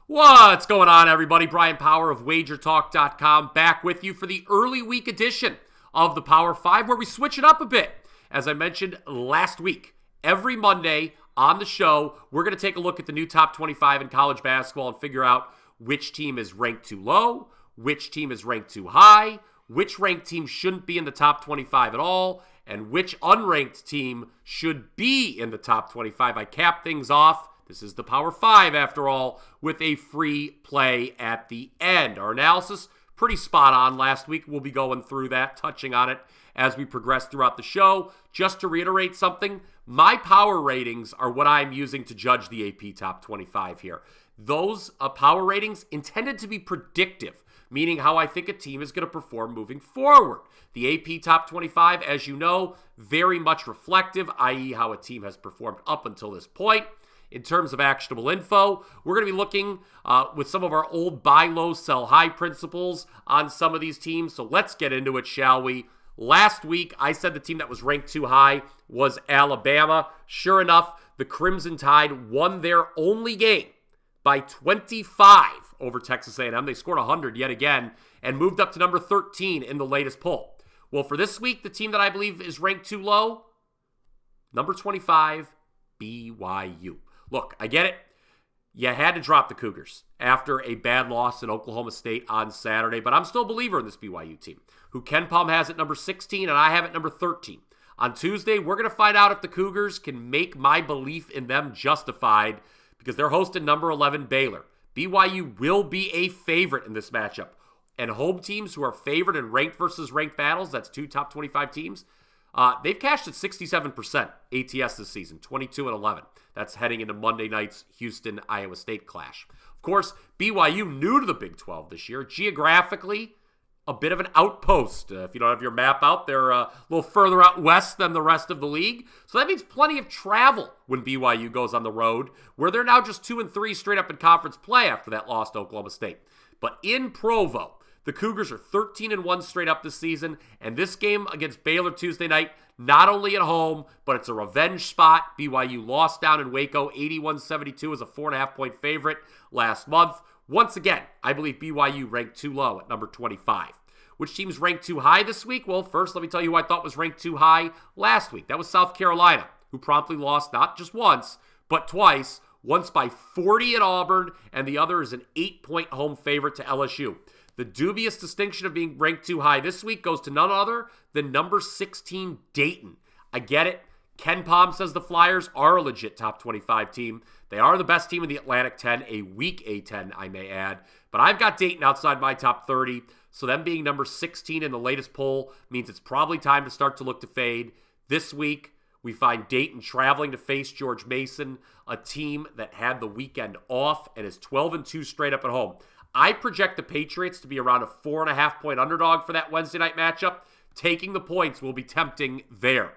What's going on, everybody? Bryan Power of WagerTalk.com back with you for the early week edition of the Power 5, where we switch it up a bit. As I mentioned last week, every Monday on the show, we're going to take a look at the new top 25 in college basketball and figure out which team is ranked too low, which team is ranked too high, which ranked team shouldn't be in the top 25 at all, and which unranked team should be in the top 25. I cap things off. This is the Power 5, after all, with a free play at the end. Our analysis, pretty spot on last week. We'll be going through that, touching on it as we progress throughout the show. Just to reiterate something, my power ratings are what I'm using to judge the AP Top 25 here. Those power ratings intended to be predictive, meaning how I think a team is going to perform moving forward. The AP Top 25, as you know, very much reflective, i.e. how a team has performed up until this point. In terms of actionable info, we're going to be looking with some of our old buy low, sell high principles on some of these teams. So let's get into it, shall we? Last week, I said the team that was ranked too high was Alabama. Sure enough, the Crimson Tide won their only game by 25 over Texas A&M. They scored 100 yet again and moved up to number 13 in the latest poll. Well, for this week, the team that I believe is ranked too low, number 25, BYU. Look, I get it. You had to drop the Cougars after a bad loss in Oklahoma State on Saturday, but I'm still a believer in this BYU team, who Ken Palm has at number 16 and I have at number 13. On Tuesday, we're going to find out if the Cougars can make my belief in them justified, because they're hosting number 11 Baylor. BYU will be a favorite in this matchup, and home teams who are favored in ranked versus ranked battles, that's two top 25 teams, they've cashed at 67% ATS this season, 22-11. That's heading into Monday night's Houston-Iowa State clash. Of course, BYU new to the Big 12 this year. Geographically, a bit of an outpost. If you don't have your map out, they're a little further out west than the rest of the league. So that means plenty of travel when BYU goes on the road, where they're now just 2-3 straight up in conference play after that loss to Oklahoma State. But in Provo, the Cougars are 13-1 straight up this season, and this game against Baylor Tuesday night, not only at home, but it's a revenge spot. BYU lost down in Waco, 81-72 as a 4.5-point favorite last month. Once again, I believe BYU ranked too low at number 25. Which team's ranked too high this week? Well, first, let me tell you who I thought was ranked too high last week. That was South Carolina, who promptly lost not just once, but twice. Once by 40 at Auburn, and the other is an 8-point home favorite to LSU. The dubious distinction of being ranked too high this week goes to none other than number 16 Dayton. I get it. Ken Palm says the Flyers are a legit top 25 team. They are the best team in the Atlantic 10, a weak A10, I may add. But I've got Dayton outside my top 30, so them being number 16 in the latest poll means it's probably time to start to look to fade. This week, we find Dayton traveling to face George Mason, a team that had the weekend off and is 12-2 straight up at home. I project the Patriots to be around a 4.5-point underdog for that Wednesday night matchup. Taking the points will be tempting there.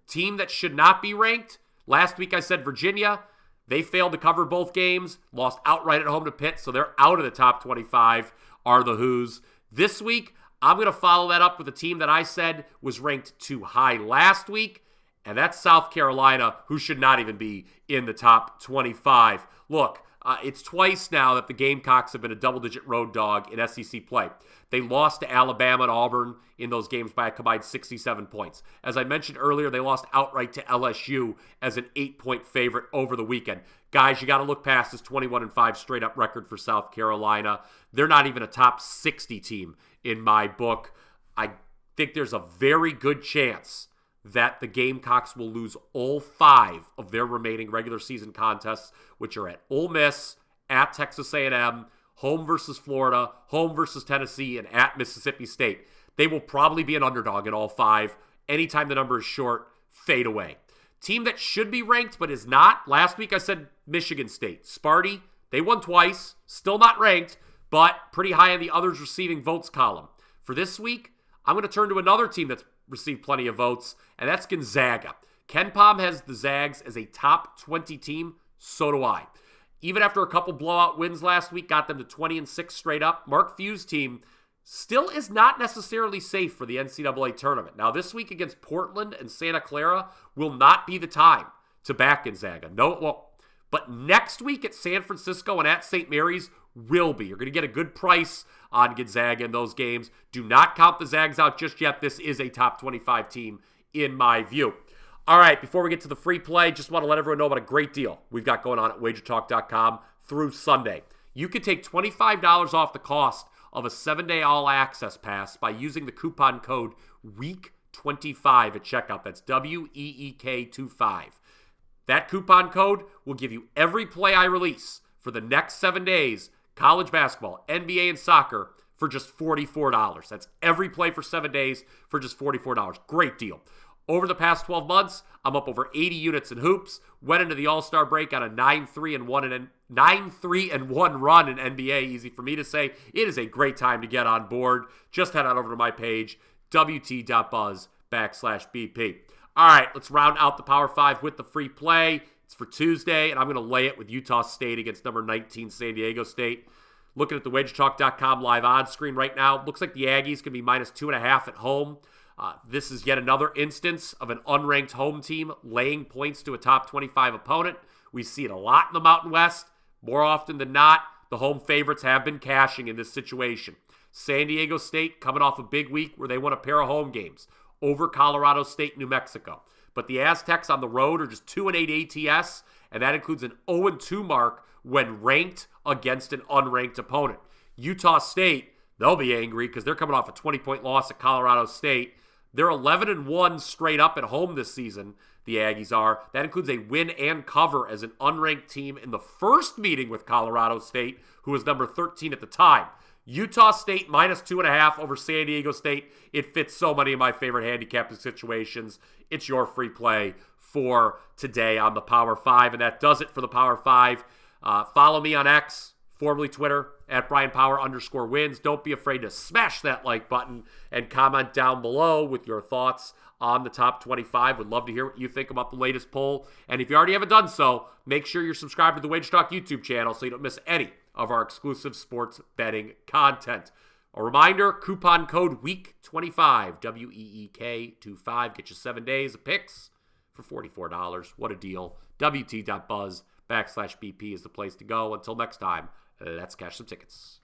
Team that should not be ranked, last week I said Virginia. They failed to cover both games, lost outright at home to Pitt, so they're out of the top 25, are the Hoos. This week, I'm going to follow that up with a team that I said was ranked too high last week, and that's South Carolina, who should not even be in the top 25. Look, it's twice now that the Gamecocks have been a double-digit road dog in SEC play. They lost to Alabama and Auburn in those games by a combined 67 points. As I mentioned earlier, they lost outright to LSU as an 8-point favorite over the weekend. Guys, you got to look past this 21-5 straight-up record for South Carolina. They're not even a top 60 team in my book. I think there's a very good chance that the Gamecocks will lose all 5 of their remaining regular season contests, which are at Ole Miss, at Texas A&M, home versus Florida, home versus Tennessee, and at Mississippi State. They will probably be an underdog in all 5. Anytime the number is short, fade away. Team that should be ranked but is not. Last week I said Michigan State. Sparty, they won twice, still not ranked, but pretty high in the others receiving votes column. For this week, I'm going to turn to another team that's received plenty of votes, and that's Gonzaga. Ken Palm has the Zags as a top 20 team. So do I. Even after a couple blowout wins last week, got them to 20-6 straight up. Mark Few's team still is not necessarily safe for the NCAA tournament. Now, this week against Portland and Santa Clara will not be the time to back Gonzaga. No, it won't. But next week at San Francisco and at St. Mary's will be. You're going to get a good price on Gonzaga in those games. Do not count the Zags out just yet. This is a top 25 team in my view. All right, before we get to the free play, just want to let everyone know about a great deal we've got going on at WagerTalk.com through Sunday. You can take $25 off the cost of a 7-day all-access pass by using the coupon code WEEK25 at checkout. That's WEEK25. That coupon code will give you every play I release for the next 7 days, college basketball, NBA, and soccer, for just $44. That's every play for 7 days for just $44. Great deal. Over the past 12 months, I'm up over 80 units in hoops. Went into the All-Star break on a 9-3-1 run in NBA. Easy for me to say. It is a great time to get on board. Just head on over to my page, wt.buzz/BP. All right, let's round out the Power 5 with the free play. It's for Tuesday, and I'm going to lay it with Utah State against number 19 San Diego State. Looking at the WagerTalk.com live odds screen right now, looks like the Aggies can be minus 2.5 at home. This is yet another instance of an unranked home team laying points to a top 25 opponent. We see it a lot in the Mountain West. More often than not, the home favorites have been cashing in this situation. San Diego State coming off a big week where they won a pair of home games over Colorado State, New Mexico. But the Aztecs on the road are just 2-8 ATS, and that includes an 0-2 mark when ranked against an unranked opponent. Utah State, they'll be angry because they're coming off a 20-point loss at Colorado State. They're 11-1 straight up at home this season, the Aggies are. That includes a win and cover as an unranked team in the first meeting with Colorado State, who was number 13 at the time. Utah State minus 2.5 over San Diego State. It fits so many of my favorite handicapping situations. It's your free play for today on the Power 5, and that does it for the Power 5. Follow me on X, formerly Twitter, at Bryan Power _wins. Don't be afraid to smash that like button and comment down below with your thoughts on the top 25. Would love to hear what you think about the latest poll. And if you already haven't done so, make sure you're subscribed to the WagerTalk YouTube channel so you don't miss any of our exclusive sports betting content. A reminder, coupon code WEEK25, WEEK25. Get you 7 days of picks for $44. What a deal. WT.buzz/BP is the place to go. Until next time, let's cash some tickets.